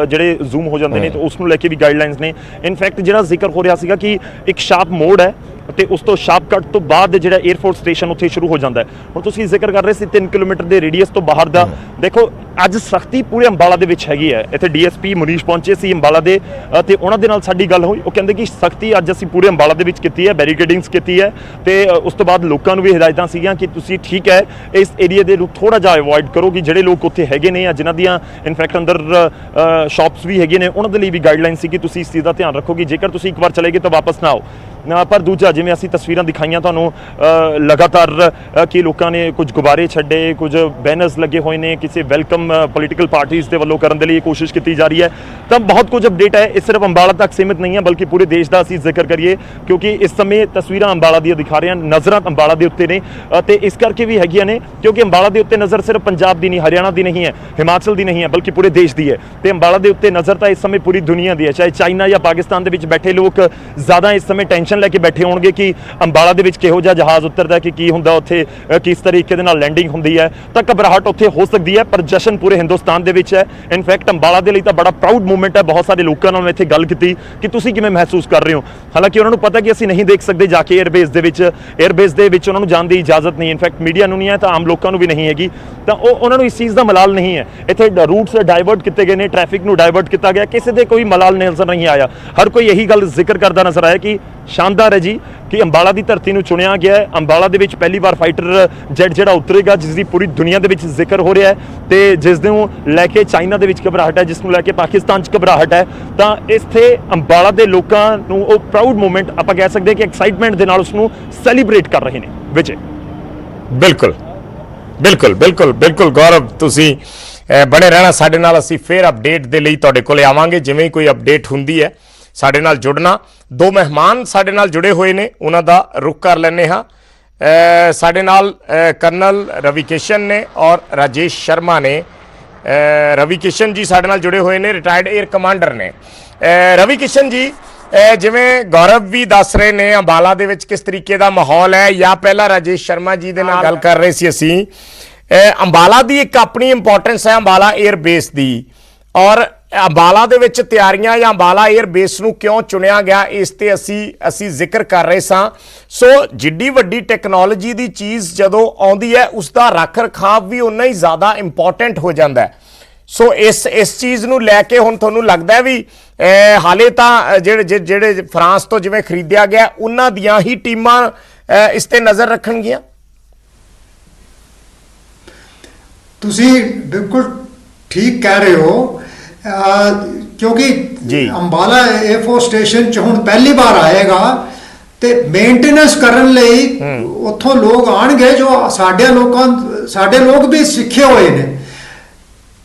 ਜਿਹੜੇ ਜ਼ੂਮ ਹੋ ਜਾਂਦੇ ਨੇ, ਤੇ ਉਸ ਨੂੰ ਲੈ ਕੇ ਵੀ ਗਾਈਡਲਾਈਨਸ ਨੇ। ਇਨਫੈਕਟ ਜਿਹੜਾ ਜ਼ਿਕਰ ਹੋ ਰਿਹਾ ਸੀਗਾ ਕਿ ਇੱਕ ਸ਼ਾਰਪ ਮੋੜ ਹੈ ਤੇ ਉਸ ਤੋਂ ਸ਼ਾਰਪ ਕੱਟ ਤੋਂ ਬਾਅਦ ਜਿਹੜਾ 에ਅਰਫੋਰਸ ਸਟੇਸ਼ਨ ਉੱਥੇ ਸ਼ੁਰੂ ਹੋ ਜਾਂਦਾ ਹੈ। ਹੁਣ ਤੁਸੀਂ ਜ਼ਿਕਰ ਕਰ ਰਹੇ ਸੀ 3 ਕਿਲੋਮੀਟਰ ਦੇ ਰੇਡੀਅਸ ਤੋਂ ਬਾਹਰ ਦਾ। ਦੇਖੋ ਅੱਜ ਸਖਤੀ ਪੂਰੇ ਅੰਬਾਲਾ ਦੇ ਵਿੱਚ ਹੈਗੀ ਹੈ। ਇੱਥੇ ਡੀਐਸਪੀ ਮੁਨੀਸ਼ ਪਹੁੰਚੇ ਸੀ ਅੰਬਾਲਾ ਦੇ ਤੇ ਉਹਨਾਂ ਦੇ ਨਾਲ ਸਾਡੀ ਗੱਲ ਹੋਈ। ਉਹ ਕਹਿੰਦੇ ਕਿ ਸਖਤੀ ਅੱਜ ਅਸੀਂ ਪੂਰੇ ਅੰਬਾਲਾ ਦੇ ਵਿੱਚ ਕੀਤੀ ਹੈ, ਬੈਰੀਕੇਡਿੰਗਸ ਕੀਤੀ ਹੈ ਤੇ ਉਸ ਤੋਂ ਬਾਅਦ ਲੋਕਾਂ ਨੂੰ ਵੀ ਹਦਾਇਤਾਂ ਸੀਗੀਆਂ ਕਿ ਤੁਸੀਂ ਠੀਕ ਹੈ ਇਸ ਏਰੀਆ ਦੇ ਨੂੰ ਥੋੜਾ ਜਿਹਾ ਅਵੋਇਡ ਕਰੋ, ਕਿ ਜਿਹੜੇ ਲੋਕ ਉੱਥੇ ਹੈਗੇ ਨੇ ਜਾਂ ਜਿਨ੍ਹਾਂ ਦੀਆਂ ਇਨਫੈਕਟ ਅੰਦਰ ਸ਼ਾਪਸ ਵੀ ਹੈਗੇ ਨੇ, ਉਹਨਾਂ ਦੇ ਲਈ ਵੀ ਗਾਈਡਲਾਈਨ ਸੀ ਕਿ ਤੁਸੀਂ ਇਸ ਚੀਜ਼ ਦਾ ਧਿਆਨ ਰੱਖੋ ਕਿ ਜੇਕਰ ਤੁਸੀਂ ਇੱਕ ਵਾਰ ਚਲੇ ਗਏ ਤਾਂ ਵਾਪਸ ਨਾ ਆਓ। ਪਰ ਦੂਜਾ, ਜਿਵੇਂ ਅਸੀਂ ਤਸਵੀਰਾਂ ਦਿਖਾਈਆਂ ਤੁਹਾਨੂੰ ਲਗਾਤਾਰ ਕਿ ਲੋਕਾਂ ਨੇ ਕੁਝ ਗੁਬਾਰੇ ਛੱਡੇ, ਕੁਝ ਬੈਨਰਸ ਲੱਗੇ ਹੋਏ ਨੇ, ਕਿਸੇ ਵੈਲਕਮ ਪੋਲੀਟੀਕਲ ਪਾਰਟੀਆਂ ਦੇ ਵੱਲੋਂ ਕਰਨ ਦੇ ਲਈ ਕੋਸ਼ਿਸ਼ ਕੀਤੀ ਜਾ ਰਹੀ ਹੈ। ਤਾਂ ਬਹੁਤ ਕੁਝ ਅਪਡੇਟ ਹੈ। ਇਹ ਸਿਰਫ ਅੰਬਾਲਾ ਤੱਕ ਸੀਮਿਤ ਨਹੀਂ ਹੈ, ਬਲਕਿ ਪੂਰੇ ਦੇਸ਼ ਦਾ ਅਸੀਂ ਜ਼ਿਕਰ ਕਰੀਏ, ਕਿਉਂਕਿ ਇਸ ਸਮੇਂ ਤਸਵੀਰਾਂ ਅੰਬਾਲਾ ਦੀਆਂ ਦਿਖਾ ਰਹੇ ਹਾਂ, ਨਜ਼ਰਾਂ ਅੰਬਾਲਾ ਦੇ ਉੱਤੇ ਨੇ ਤੇ ਇਸ ਕਰਕੇ ਵੀ ਹੈਗੀਆਂ ਨੇ ਕਿਉਂਕਿ ਅੰਬਾਲਾ ਦੇ ਉੱਤੇ ਨਜ਼ਰ ਸਿਰਫ ਪੰਜਾਬ ਦੀ ਨਹੀਂ, ਹਰਿਆਣਾ ਦੀ ਨਹੀਂ ਹੈ, ਹਿਮਾਚਲ ਦੀ ਨਹੀਂ ਹੈ, ਬਲਕਿ ਪੂਰੇ ਦੇਸ਼ ਦੀ ਹੈ। ਤੇ ਅੰਬਾਲਾ ਦੇ ਉੱਤੇ ਨਜ਼ਰ ਤਾਂ ਇਸ ਸਮੇਂ ਪੂਰੀ ਦੁਨੀਆ ਦੀ ਹੈ। ਚਾਹੇ ਚਾਈਨਾ ਜਾਂ ਪਾਕਿਸਤਾਨ ਦੇ ਵਿੱਚ ਬੈਠੇ ਲੋਕ ਜ਼ਿਆਦਾ ਇਸ ਸਮੇਂ ਟੈਨਸ਼ਨ ਲੈ ਕੇ ਬੈਠੇ ਹੋਣਗੇ ਕਿ ਅੰਬਾਲਾ ਦੇ ਵਿੱਚ ਕਿਹੋ ਜਿਹਾ ਜਹਾਜ਼ ਉਤਰਦਾ, ਕਿ ਕੀ ਹੁੰਦਾ ਉੱਥੇ, ਕਿਸ ਤਰੀਕੇ ਦੇ ਨਾਲ ਲੈਂਡਿੰਗ ਹੁੰਦੀ ਹੈ, ਤਾਂ ਘਬਰਾਹਟ ਉੱਥੇ ਹੋ ਸਕਦੀ ਹੈ, ਪਰ ਜਸ਼ਨ ਪੂਰੇ ਹਿੰਦੁਸਤਾਨ ਦੇ ਵਿੱਚ ਹੈ। ਇਨਫੈਕਟ ਅੰਬਾਲਾ ਦੇ ਲਈ ਤਾਂ ਬੜਾ ਪ੍ਰਾਊਡ ਮੂਵਮੈਂਟ ਹੈ। ਬਹੁਤ ਸਾਰੇ ਲੋਕਾਂ ਨਾਲ ਮੈਂ ਇੱਥੇ ਗੱਲ ਕੀਤੀ ਕਿ ਤੁਸੀਂ ਕਿਵੇਂ ਮਹਿਸੂਸ ਕਰ ਰਹੇ ਹੋ। ਹਾਲਾਂਕਿ ਉਹਨਾਂ ਨੂੰ ਪਤਾ ਕਿ ਅਸੀਂ ਨਹੀਂ ਦੇਖ ਸਕਦੇ ਜਾ ਕੇ 에ਅਰਬੇਸ ਦੇ ਵਿੱਚ ਉਹਨਾਂ ਨੂੰ ਜਾਣ ਦੀ ਇਜਾਜ਼ਤ ਨਹੀਂ, ਇਨਫੈਕਟ ਮੀਡੀਆ ਨੂੰ ਨਹੀਂ ਹੈ, ਤਾਂ ਆਮ ਲੋਕਾਂ ਨੂੰ ਵੀ ਨਹੀਂ ਹੈਗੀ। ਤਾਂ ਉਹਨਾਂ ਨੂੰ ਇਸ ਚੀਜ਼ ਦਾ ਮਲਾਲ ਨਹੀਂ ਹੈ। ਇੱਥੇ ਰੂਟਸ ਡਾਇਵਰਟ ਕੀਤੇ ਗਏ ਨੇ, ਟ੍ਰੈਫਿਕ ਨੂੰ ਡਾਇਵਰਟ ਕੀਤਾ ਗਿਆ, ਕਿਸੇ ਦੇ ਕੋਈ ਮਲਾਲ ਨਜ਼ਰ ਨਹੀਂ ਆਇਆ। ਹਰ ਕੋਈ ਇਹੀ ਗੱਲ ਜ਼ਿਕਰ ਕਰਦਾ ਨਜ਼ਰ ਆਇਆ ਕਿ ਸ਼ਾਨਦਾਰ ਹੈ ਜੀ ਕਿ ਅੰਬਾਲਾ ਦੀ ਧਰਤੀ ਨੂੰ ਚੁਣਿਆ ਗਿਆ ਹੈ। ਅੰਬਾਲਾ ਦੇ ਵਿੱਚ ਪਹਿਲੀ ਵਾਰ ਫਾਈਟਰ ਜੈਟ ਜਿਹੜਾ ਉਤਰੇਗਾ, ਜਿਸ ਦੀ ਪੂਰੀ ਦੁਨੀਆ ਦੇ ਵਿੱਚ ਜ਼ਿਕਰ ਹੋ ਰਿਹਾ ਹੈ ਤੇ ਜਿਸ ਨੂੰ ਲੈ ਕੇ ਚਾਈਨਾ ਦੇ ਵਿੱਚ ਘਬਰਾਹਟ ਹੈ, ਜਿਸ ਨੂੰ ਲੈ ਕੇ ਪਾਕਿਸਤਾਨ 'ਚ ਘਬਰਾਹਟ ਹੈ। ਤਾਂ ਇੱਥੇ ਅੰਬਾਲਾ ਦੇ ਲੋਕਾਂ ਨੂੰ ਉਹ ਪ੍ਰਾਊਡ ਮੂਵਮੈਂਟ ਆਪਾਂ ਕਹਿ ਸਕਦੇ ਕਿ ਐਕਸਾਈਟਮੈਂਟ ਦੇ ਨਾਲ ਉਸ ਨੂੰ ਸੈਲੀਬ੍ਰੇਟ ਕਰ ਰਹੇ ਨੇ। ਵਿਜੇ ਬਿਲਕੁਲ ਬਿਲਕੁਲ ਬਿਲਕੁਲ ਬਿਲਕੁਲ ਗੌਰਵ, ਤੁਸੀਂ ਬਣੇ ਰਹਿਣਾ ਸਾਡੇ ਨਾਲ, ਅਸੀਂ ਫਿਰ ਅਪਡੇਟ ਦੇ ਲਈ ਤੁਹਾਡੇ ਕੋਲੇ ਆਵਾਂਗੇ। ਜਿਵੇਂ ਹੀ ਕੋਈ ਅਪਡੇਟ ਹੁੰਦੀ ਹੈ ਸਾਡੇ ਨਾਲ ਜੁੜਨਾ। ਦੋ ਮਹਿਮਾਨ ਸਾਡੇ ਨਾਲ ਜੁੜੇ ਹੋਏ ਨੇ, ਉਹਨਾਂ ਦਾ ਰੁਖ ਕਰ ਲੈਂਦੇ ਹਾਂ। ਸਾਡੇ ਨਾਲ ਕਰਨਲ ਰਵੀ ਕਿਸ਼ਨ ਨੇ ਔਰ ਰਾਜੇਸ਼ ਸ਼ਰਮਾ ਨੇ। ਰਵੀ ਕਿਸ਼ਨ ਜੀ ਸਾਡੇ ਨਾਲ ਜੁੜੇ ਹੋਏ ਨੇ, ਰਿਟਾਇਰਡ 에ਅਰ ਕਮਾਂਡਰ ਨੇ। ਰਵੀ ਕਿਸ਼ਨ ਜੀ, ਜਿਵੇਂ ਗੌਰਵ ਵੀ ਦੱਸ ਰਹੇ ਨੇ ਅੰਬਾਲਾ ਦੇ ਵਿੱਚ ਕਿਸ ਤਰੀਕੇ ਦਾ ਮਾਹੌਲ ਹੈ, ਜਾਂ ਪਹਿਲਾਂ ਰਾਜੇਸ਼ ਸ਼ਰਮਾ ਜੀ ਦੇ ਨਾਲ ਗੱਲ ਕਰ ਰਹੇ ਸੀ ਅਸੀਂ, ਅੰਬਾਲਾ ਦੀ ਇੱਕ ਆਪਣੀ ਇੰਪੋਰਟੈਂਸ ਹੈ ਅੰਬਾਲਾ 에ਅਰ ਬੇਸ ਦੀ, ਔਰ ਅੰਬਾਲਾ ਦੇ ਵਿੱਚ ਤਿਆਰੀਆਂ ਜਾਂ ਅੰਬਾਲਾ 에ਅਰ ਬੇਸ ਨੂੰ ਕਿਉਂ ਚੁਣਿਆ ਗਿਆ, ਇਸ ਤੇ ਅਸੀਂ ਜ਼ਿਕਰ ਕਰ ਰਹੇ ਸਾਂ। ਸੋ ਜਿੱਡੀ ਵੱਡੀ ਟੈਕਨੋਲੋਜੀ ਦੀ ਚੀਜ਼ ਜਦੋਂ ਆਉਂਦੀ ਹੈ ਉਸ ਦਾ ਰੱਖ ਰਖਾਵ ਵੀ ਉਨਾ ਹੀ ਜ਼ਿਆਦਾ ਇੰਪੋਰਟੈਂਟ ਹੋ ਜਾਂਦਾ ਹੈ। ਸੋ ਇਸ ਚੀਜ਼ ਨੂੰ ਲੈ ਕੇ ਹੁਣ ਤੁਹਾਨੂੰ ਲੱਗਦਾ ਹੈ ਵੀ ਹਾਲੇ ਤਾਂ ਜਿਹੜੇ ਫਰਾਂਸ ਤੋਂ ਜਿਵੇਂ ਖਰੀਦਿਆ ਗਿਆ ਉਹਨਾਂ ਦੀਆਂ ਹੀ ਟੀਮਾਂ ਇਸ ਤੇ ਨਜ਼ਰ ਰੱਖਣਗੀਆਂ? ਤੁਸੀਂ ਬਿਲਕੁਲ ਠੀਕ ਕਹਿ ਰਹੇ ਹੋ, ਕਿਉਂਕਿ ਅੰਬਾਲਾ 에ਅਰਫੋਰਸ ਸਟੇਸ਼ਨ 'ਚ ਹੁਣ ਪਹਿਲੀ ਵਾਰ ਆਏਗਾ ਤੇ ਮੇਨਟੇਨੈਂਸ ਕਰਨ ਲਈ ਉੱਥੋਂ ਲੋਕ ਆਣਗੇ ਜੋ ਸਾਡੇ ਲੋਕ ਵੀ ਸਿੱਖੇ ਹੋਏ ਨੇ।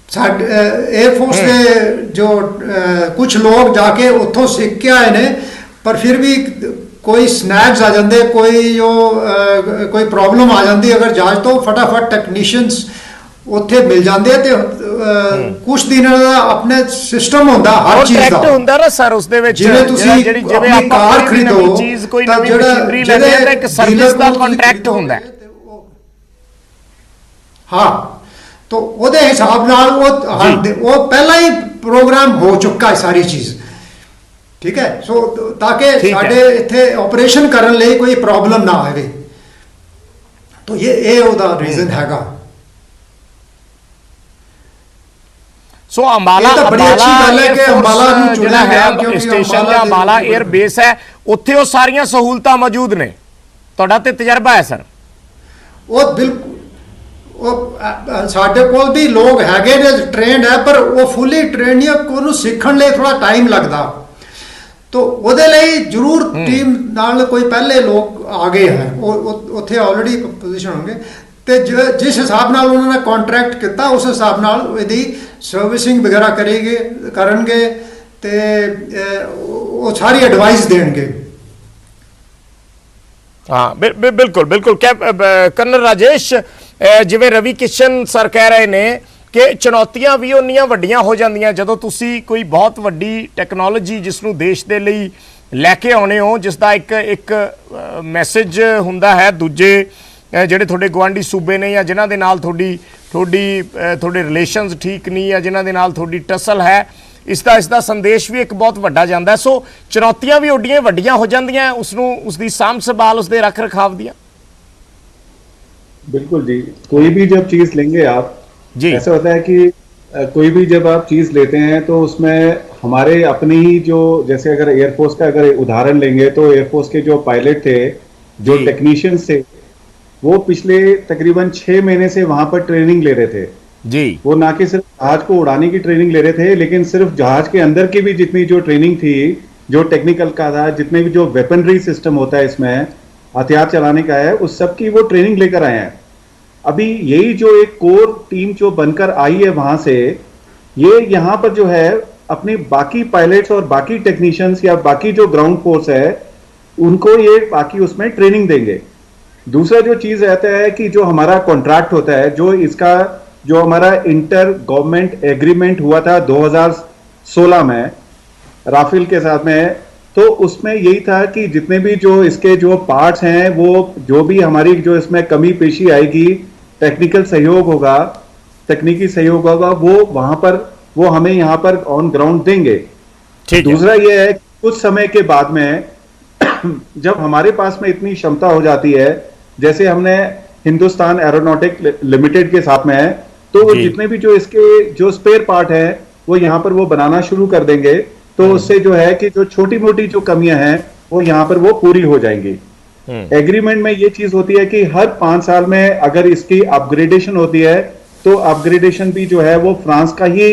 ਸਾਡੇ 에ਅਰਫੋਰਸ ਦੇ ਜੋ ਕੁਝ ਲੋਕ ਜਾ ਕੇ ਉੱਥੋਂ ਸਿੱਖ ਕੇ ਆਏ ਨੇ, ਪਰ ਫਿਰ ਵੀ ਕੋਈ ਸਨੈਕਸ ਆ ਜਾਂਦੇ, ਕੋਈ ਪ੍ਰੋਬਲਮ ਆ ਜਾਂਦੀ, ਅਗਰ ਜਹਾਜ਼ ਤੋਂ ਫਟਾਫਟ ਟੈਕਨੀਸ਼ੀਅਨਸ ਉੱਥੇ ਮਿਲ ਜਾਂਦੇ ਆ ਤੇ ਕੁਝ ਦਿਨਾਂ ਦਾ ਆਪਣੇ ਸਿਸਟਮ ਹੁੰਦਾ ਹਰ ਚੀਜ਼ ਦਾ ਹੁੰਦਾ ਨਾ ਸਰ। ਉਸ ਦੇ ਵਿੱਚ ਜਿਵੇਂ ਤੁਸੀਂ ਜਿਵੇਂ ਆਪਾਂ ਕਾਰ ਖਰੀਦੋ ਚੀਜ਼ ਕੋਈ ਨਵੀਂ ਮਸ਼ੀਨਰੀ ਲੈਂਦੇ ਆ ਤਾਂ ਇੱਕ ਸਰਵਿਸ ਦਾ ਕੰਟਰੈਕਟ ਹੁੰਦਾ। ਹਾਂ, तो ਉਹਦੇ ਹਿਸਾਬ ਨਾਲ ਉਹ ਪਹਿਲਾਂ ਹੀ ਪ੍ਰੋਗਰਾਮ ਹੋ ਚੁੱਕਾ ਹੈ ਸਾਰੀ ਚੀਜ਼, ਠੀਕ ਹੈ। ਸੋ ਤਾਂ ਕਿ ਸਾਡੇ ਇੱਥੇ ਆਪਰੇਸ਼ਨ ਕਰਨ ਲਈ ਕੋਈ ਪ੍ਰੋਬਲਮ ਨਾ ਆਵੇ, ਤਾਂ ਇਹ ਉਹਦਾ ਰੀਜ਼ਨ ਹੈਗਾ। ਸੋ ਅੰਬਾਲਾ ਨੂੰ ਜਿਹੜਾ ਹੈ ਸਟੇਸ਼ਨ ਜਾਂ ਅੰਬਾਲਾ 에ਅਰ ਬੇਸ ਹੈ, ਉੱਥੇ ਉਹ ਸਾਰੀਆਂ ਸਹੂਲਤਾਂ ਮੌਜੂਦ ਨੇ। ਤੁਹਾਡਾ ਤੇ ਤਜਰਬਾ ਹੈ ਸਰ? ਉਹ ਬਿਲਕੁਲ, ਉਹ ਸਾਡੇ ਕੋਲ ਵੀ ਲੋਕ ਹੈਗੇ ਨੇ ਟ੍ਰੇਨਡ ਹੈ, ਪਰ ਉਹ ਫੁੱਲੀ ਟ੍ਰੇਨਡ ਨਹੀਂ, ਉਹਨੂੰ ਸਿੱਖਣ ਲਈ ਥੋੜਾ ਟਾਈਮ ਲੱਗਦਾ। ਤਾਂ ਉਹਦੇ ਲਈ ਜ਼ਰੂਰ ਟੀਮ ਨਾਲ ਕੋਈ ਪਹਿਲੇ ਲੋਕ ਆ ਗਏ ਹੈ, ਉਹ ਉੱਥੇ ਆਲਰੇਡੀ ਪੋਜੀਸ਼ਨ ਹੋਣਗੇ, ਤੇ ਜਿਸ ਹਿਸਾਬ ਨਾਲ ਉਹਨਾਂ ਨੇ ਕੰਟਰੈਕਟ ਕੀਤਾ ਉਸ ਹਿਸਾਬ ਨਾਲ ਇਹਦੀ ਸਰਵਿਸਿੰਗ ਵਗੈਰਾ ਕਰਨਗੇ ਤੇ ਉਹ ਸਾਰੀ ਐਡਵਾਈਸ ਦੇਣਗੇ। ਹਾਂ, ਬਿਲਕੁਲ। ਕਰਨਲ ਰਾਜੇਸ਼, ਜਿਵੇਂ ਰਵੀ ਕਿਸ਼ਨ ਸਰ ਕਹਿ ਰਹੇ ਨੇ ਕਿ ਚੁਣੌਤੀਆਂ ਵੀ ਉਨੀਆਂ ਵੱਡੀਆਂ ਹੋ ਜਾਂਦੀਆਂ ਜਦੋਂ ਤੁਸੀਂ ਕੋਈ ਬਹੁਤ ਵੱਡੀ ਟੈਕਨੋਲੋਜੀ ਜਿਸ ਨੂੰ ਦੇਸ਼ ਦੇ ਲਈ ਲੈ ਕੇ ਆਉਣੇ ਹੋ, ਜਿਸ ਦਾ ਇੱਕ ਮੈਸੇਜ ਹੁੰਦਾ ਹੈ ਦੂਜੇ ਜਿਹੜੇ ਤੁਹਾਡੇ ਗੁਆਂਢੀ ਸੂਬੇ ਨੇ ਜਾਂ ਜਿਨ੍ਹਾਂ ਦੇ ਨਾਲ ਤੁਹਾਡੇ ਰਿਲੇਸ਼ਨਸ ਠੀਕ ਨਹੀਂ, ਜਾਂ ਜਿਨ੍ਹਾਂ ਦੇ ਨਾਲ ਤੁਹਾਡੀ ਟਸਲ ਹੈ, ਇਸ ਦਾ ਸੰਦੇਸ਼ ਵੀ ਇੱਕ ਬਹੁਤ ਵੱਡਾ ਜਾਂਦਾ। ਸੋ ਚੁਣੌਤੀਆਂ ਵੀ ਓਡੀਆਂ ਵੱਡੀਆਂ ਹੋ ਜਾਂਦੀਆਂ ਉਸ ਦੀ ਸਾਂਭ ਸੰਭਾਲ, ਉਸ ਦੇ ਰੱਖ रखाव ਦੀਆਂ। बिल्कुल जी, कोई भी जब चीज लेंगे आप जी, ऐसा होता है कि कोई भी जब आप चीज लेते हैं तो उसमें हमारे अपनी ही जो, जैसे अगर एयरफोर्स का अगर उदाहरण लेंगे तो एयरफोर्स के जो पायलट थे, जो टेक्नीशियंस थे, वो पिछले तकरीबन 6 महीने से वहां पर ट्रेनिंग ले रहे थे जी। वो ना कि सिर्फ जहाज को उड़ाने की ट्रेनिंग ले रहे थे, लेकिन सिर्फ जहाज के अंदर की भी जितनी जो ट्रेनिंग थी, जो टेक्निकल का था, जितने भी जो वेपनरी सिस्टम होता है इसमें हथियार चलाने का है, उस सब की वो ट्रेनिंग लेकर आए हैं। अभी यही जो एक कोर टीम जो बनकर आई है वहां से, ये यहाँ पर जो है अपने बाकी पायलट्स और बाकी टेक्नीशियंस या बाकी जो ग्राउंड फोर्स है उनको ये बाकी उसमें ट्रेनिंग देंगे। दूसरा जो चीज रहता है कि जो हमारा कॉन्ट्रैक्ट होता है, जो हमारा इंटर गवर्नमेंट एग्रीमेंट हुआ था 2016 में राफेल के साथ में, तो उसमें यही था कि जितने भी जो इसके जो पार्ट्स हैं, वो जो भी हमारी जो इसमें कमी पेशी आएगी, टेक्निकल सहयोग होगा, तकनीकी सहयोग होगा, वो वहां पर वो हमें यहाँ पर ऑन ग्राउंड देंगे। दूसरा ये है कुछ समय के बाद में जब हमारे पास में इतनी क्षमता हो जाती है, जैसे हमने हिंदुस्तान एरोनॉटिक लिमिटेड के साथ में है, तो वो जितने भी जो इसके जो स्पेयर पार्ट है वो यहाँ पर वो बनाना शुरू कर देंगे। तो उससे जो है कि जो छोटी मोटी जो कमियां हैं वो यहाँ पर वो पूरी हो जाएंगी। एग्रीमेंट में ये चीज होती है कि हर 5 साल में अगर इसकी अपग्रेडेशन होती है तो अपग्रेडेशन भी जो है वो फ्रांस का ही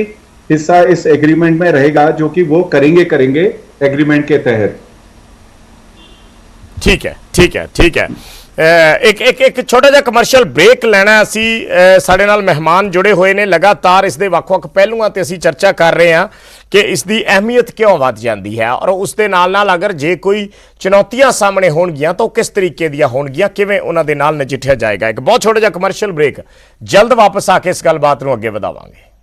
हिस्सा इस एग्रीमेंट में रहेगा, जो कि वो करेंगे एग्रीमेंट के तहत। ठीक है। ਇੱਕ ਛੋਟਾ ਜਿਹਾ ਕਮਰਸ਼ੀਅਲ ਬ੍ਰੇਕ ਲੈਣਾ। ਅਸੀਂ ਸਾਡੇ ਨਾਲ ਮਹਿਮਾਨ ਜੁੜੇ ਹੋਏ ਨੇ, ਲਗਾਤਾਰ ਇਸ ਦੇ ਵੱਖ-ਵੱਖ ਪਹਿਲੂਆਂ ਤੇ ਅਸੀਂ ਚਰਚਾ ਕਰ ਰਹੇ ਹਾਂ ਕਿ ਇਸ ਦੀ ਅਹਿਮੀਅਤ ਕਿਉਂ ਵੱਧ ਜਾਂਦੀ ਹੈ ਔਰ ਉਸ ਦੇ ਨਾਲ ਅਗਰ ਜੇ ਕੋਈ ਚੁਣੌਤੀਆਂ ਸਾਹਮਣੇ ਹੋਣਗੀਆਂ ਤਾਂ ਉਹ ਕਿਸ ਤਰੀਕੇ ਦੀਆਂ ਹੋਣਗੀਆਂ, ਕਿਵੇਂ ਉਹਨਾਂ ਦੇ ਨਾਲ ਨਜਿੱਠਿਆ ਜਾਏਗਾ। ਇੱਕ ਬਹੁਤ ਛੋਟਾ ਜਿਹਾ ਕਮਰਸ਼ੀਅਲ ਬ੍ਰੇਕ, ਜਲਦ ਵਾਪਸ ਆ ਕੇ ਇਸ ਗੱਲਬਾਤ ਨੂੰ ਅੱਗੇ ਵਧਾਵਾਂਗੇ।